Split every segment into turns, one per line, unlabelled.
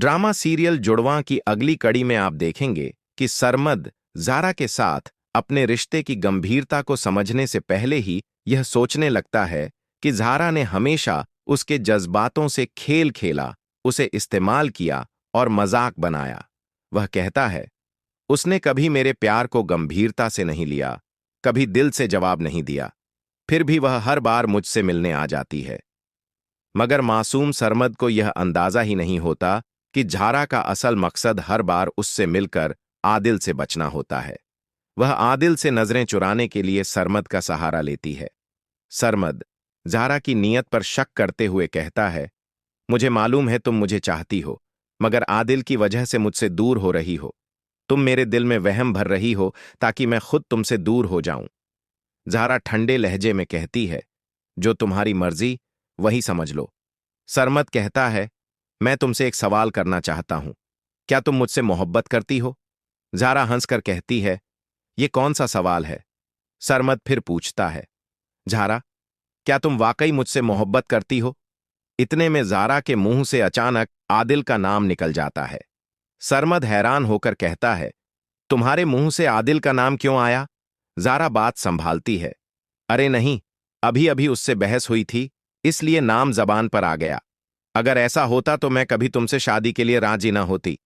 Drama serial जुड़वां की अगली कड़ी में आप देखेंगे कि सरमद ज़ारा के साथ अपने रिश्ते की गंभीरता को समझने से पहले ही यह सोचने लगता है कि ज़ारा ने हमेशा उसके जज्बातों से खेल खेला, उसे इस्तेमाल किया और मजाक बनाया। वह कहता है, उसने कभी मेरे प्यार को गंभीरता से नहीं लिया, कभी दिल से जवाब नहीं दिया, फिर भी वह हर बार मुझसे मिलने आ जाती है। मगर मासूम सरमद को यह अंदाजा ही नहीं होता कि ज़ारा का असल मकसद हर बार उससे मिलकर आदिल से बचना होता है। वह आदिल से नजरें चुराने के लिए सरमद का सहारा लेती है। सरमद ज़ारा की नीयत पर शक करते हुए कहता है, मुझे मालूम है तुम मुझे चाहती हो, मगर आदिल की वजह से मुझसे दूर हो रही हो। तुम मेरे दिल में वहम भर रही हो ताकि मैं खुद तुमसे दूर हो जाऊं। ज़ारा ठंडे लहजे में कहती है, जो तुम्हारी मर्जी वही समझ लो। सरमद कहता है, मैं तुमसे एक सवाल करना चाहता हूं, क्या तुम मुझसे मोहब्बत करती हो? ज़ारा हंसकर कहती है, ये कौन सा सवाल है? सरमद फिर पूछता है, ज़ारा, क्या तुम वाकई मुझसे मोहब्बत करती हो? इतने में ज़ारा के मुंह से अचानक आदिल का नाम निकल जाता है। सरमद हैरान होकर कहता है, तुम्हारे मुंह से आदिल का नाम क्यों आया? ज़ारा बात संभालती है, अरे नहीं, अभी अभी उससे बहस हुई थी, इसलिए नाम जबान पर आ गया। अगर ऐसा होता तो मैं कभी तुमसे शादी के लिए राजी ना होती।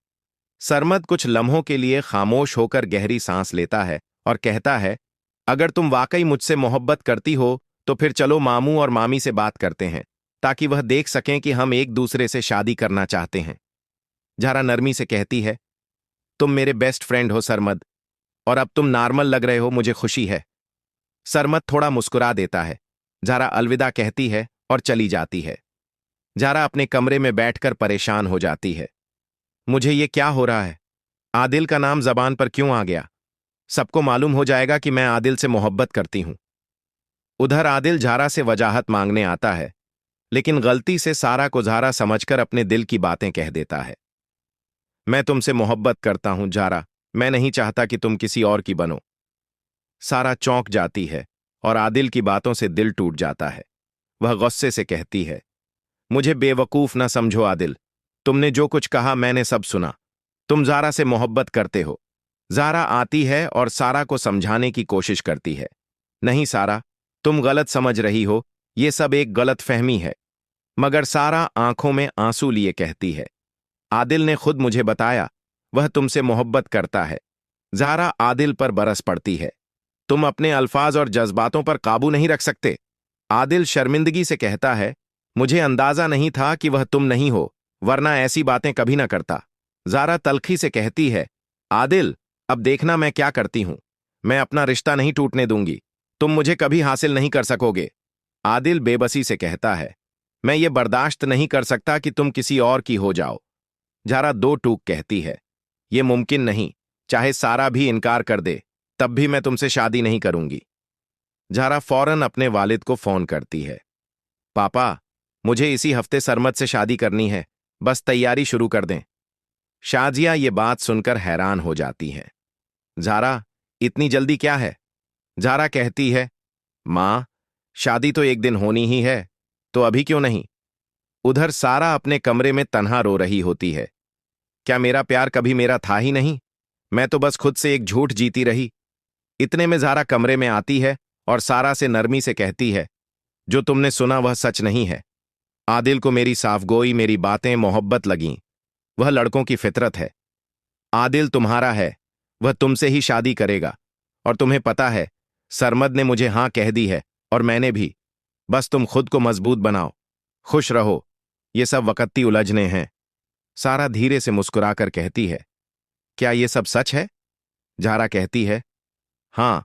सरमद कुछ लम्हों के लिए खामोश होकर गहरी सांस लेता है और कहता है, अगर तुम वाकई मुझसे मोहब्बत करती हो तो फिर चलो मामू और मामी से बात करते हैं, ताकि वह देख सकें कि हम एक दूसरे से शादी करना चाहते हैं। ज़ारा नरमी से कहती है, तुम मेरे बेस्ट फ्रेंड हो सरमद, और अब तुम नॉर्मल लग रहे हो, मुझे खुशी है। सरमद थोड़ा मुस्कुरा देता है। ज़ारा अलविदा कहती है और चली जाती है। ज़ारा अपने कमरे में बैठकर परेशान हो जाती है। मुझे ये क्या हो रहा है? आदिल का नाम जबान पर क्यों आ गया? सबको मालूम हो जाएगा कि मैं आदिल से मोहब्बत करती हूं। उधर आदिल ज़ारा से वजाहत मांगने आता है, लेकिन गलती से सारा को ज़ारा समझकर अपने दिल की बातें कह देता है। मैं तुमसे मोहब्बत करता हूं ज़ारा, मैं नहीं चाहता कि तुम किसी और की बनो। सारा चौंक जाती है और आदिल की बातों से दिल टूट जाता है। वह गुस्से से कहती है, मुझे बेवकूफ ना समझो आदिल, तुमने जो कुछ कहा मैंने सब सुना। तुम ज़ारा से मोहब्बत करते हो। ज़ारा आती है और सारा को समझाने की कोशिश करती है, नहीं सारा, तुम गलत समझ रही हो, ये सब एक गलत फहमी है। मगर सारा आंखों में आंसू लिए कहती है, आदिल ने खुद मुझे बताया, वह तुमसे मोहब्बत करता है। ज़ारा आदिल पर बरस पड़ती है, तुम अपने अल्फाज और जज्बातों पर काबू नहीं रख सकते। आदिल शर्मिंदगी से कहता है, मुझे अंदाजा नहीं था कि वह तुम नहीं हो, वरना ऐसी बातें कभी ना करता। ज़ारा तल्खी से कहती है, आदिल, अब देखना मैं क्या करती हूं। मैं अपना रिश्ता नहीं टूटने दूंगी, तुम मुझे कभी हासिल नहीं कर सकोगे। आदिल बेबसी से कहता है, मैं ये बर्दाश्त नहीं कर सकता कि तुम किसी और की हो जाओ। ज़ारा दो टूक कहती है, ये मुमकिन नहीं, चाहे सारा भी इनकार कर दे, तब भी मैं तुमसे शादी नहीं करूंगी। ज़ारा फौरन अपने वालिद को फोन करती है, पापा, मुझे इसी हफ्ते सरमद से शादी करनी है, बस तैयारी शुरू कर दें। शाजिया ये बात सुनकर हैरान हो जाती हैं। ज़ारा, इतनी जल्दी क्या है? ज़ारा कहती है, माँ, शादी तो एक दिन होनी ही है, तो अभी क्यों नहीं? उधर सारा अपने कमरे में तन्हा रो रही होती है। क्या मेरा प्यार कभी मेरा था ही नहीं? मैं तो बस खुद से एक झूठ जीती रही। इतने में ज़ारा कमरे में आती है और सारा से नरमी से कहती है, जो तुमने सुना वह सच नहीं है। आदिल को मेरी साफगोई, मेरी बातें मोहब्बत लगीं। वह लड़कों की फितरत है। आदिल तुम्हारा है, वह तुमसे ही शादी करेगा, और तुम्हें पता है, सरमद ने मुझे हां कह दी है और मैंने भी। बस तुम खुद को मजबूत बनाओ, खुश रहो, ये सब वक्ती उलझने हैं। सारा धीरे से मुस्कुराकर कहती है, क्या ये सब सच है? ज़ारा कहती है, हां,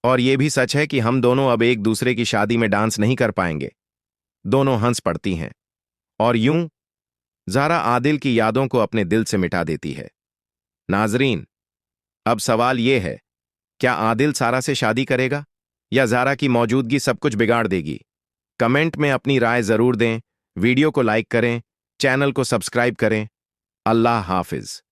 और ये भी सच है कि हम दोनों अब एक दूसरे की शादी में डांस नहीं कर पाएंगे। दोनों हंस पड़ती हैं, और यूं ज़ारा आदिल की यादों को अपने दिल से मिटा देती है। नाजरीन, अब सवाल यह है, क्या आदिल सारा से शादी करेगा या ज़ारा की मौजूदगी सब कुछ बिगाड़ देगी? कमेंट में अपनी राय जरूर दें, वीडियो को लाइक करें, चैनल को सब्सक्राइब करें। अल्लाह हाफिज।